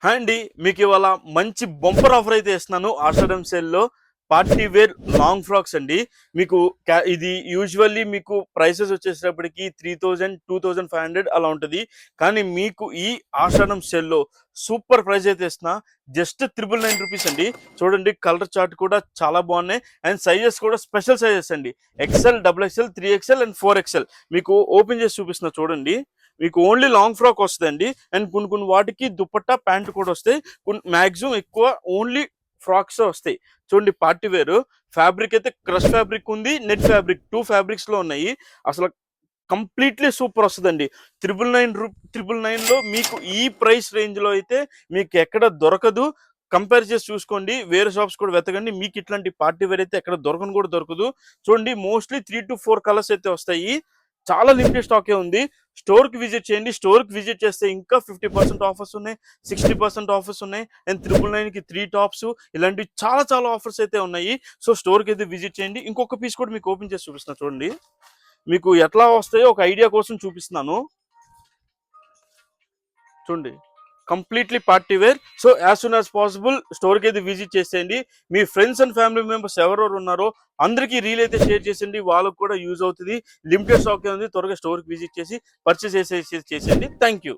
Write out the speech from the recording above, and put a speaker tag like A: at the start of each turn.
A: Hi అండి. మీకు ఇవాళ మంచి బంపర్ ఆఫర్ అయితే ఇస్తున్నాను. ఆషాఢం సేల్‌లో పార్టీ వేర్ లాంగ్ ఫ్రాక్స్ అండి. మీకు ఇది యూజువల్లీ మీకు ప్రైసెస్ వచ్చేసేటప్పటికి 3000, 2500 అలా ఉంటది. కానీ మీకు ఈ ఆషాఢం సేల్‌లో సూపర్ ప్రైస్ అయితే ఇస్తున్నా. జస్ట్ 999 రూపీస్ అండి. చూడండి కలర్ చార్ట్ కూడా చాలా బాగున్నాయి. అండ్ సైజెస్ కూడా స్పెషల్ సైజెస్ అండి. XL, double XL, 3XL and 4XL. మీకు ఓపెన్ చేసి చూపిస్తున్నా చూడండి. మీకు ఓన్లీ లాంగ్ ఫ్రాక్ వస్తుందండి. అండ్ కొన్ని వాటికి దుపట్టా ప్యాంట్ కూడా వస్తాయి. మాక్సిమం ఎక్కువ ఓన్లీ ఫ్రాక్స్ వస్తాయి. చూడండి పార్టీ వేర్ ఫ్యాబ్రిక్ అయితే క్రష్ ఫ్యాబ్రిక్ ఉంది, నెట్ ఫ్యాబ్రిక్ 2 ఫ్యాబ్రిక్స్ లో ఉన్నాయి. అసలు కంప్లీట్లీ సూపర్ వస్తుందండి. 999 మీకు ఈ ప్రైస్ రేంజ్ లో అయితే మీకు ఎక్కడ దొరకదు. కంపేర్ చేసి చూసుకోండి, వేరే షాప్స్ కూడా వెతకండి. మీకు ఇట్లాంటి పార్టీ వేర్ అయితే ఎక్కడ దొరకను కూడా దొరకదు. చూడండి మోస్ట్లీ 3 to 4 కలర్స్ అయితే వస్తాయి. చాలా లిమిటెడ్ స్టాకే ఉంది. స్టోర్ కి విజిట్ చేయండి. స్టోర్ కి విజిట్ చేస్తే ఇంకా 50% ఆఫర్స్ ఉన్నాయి, 60% ఆఫర్స్ ఉన్నాయి. అండ్ 999 కి 3 టాప్స్ ఇలాంటివి చాలా చాలా ఆఫర్స్ అయితే ఉన్నాయి. సో స్టోర్ కి అయితే విజిట్ చేయండి. ఇంకొక పీస్ కూడా మీకు ఓపెన్ చేసి చూపిస్తున్నా చూడండి. మీకు ఎట్లా వస్తాయో ఒక ఐడియా కోసం చూపిస్తున్నాను చూడండి. Completely party wear. So as soon as possible స్టోర్కి అయితే విజిట్ చేసేయండి. మీ ఫ్రెండ్స్ అండ్ ఫ్యామిలీ మెంబర్స్ ఎవరెవరు ఉన్నారో అందరికీ రీల్ అయితే షేర్ చేసేయండి. వాళ్ళకు కూడా యూజ్ అవుతుంది. లిమిటెడ్ స్టాక్ ఉంది. త్వరగా స్టోర్కి విజిట్ చేసి పర్చేస్ చేసేయండి. Thank you.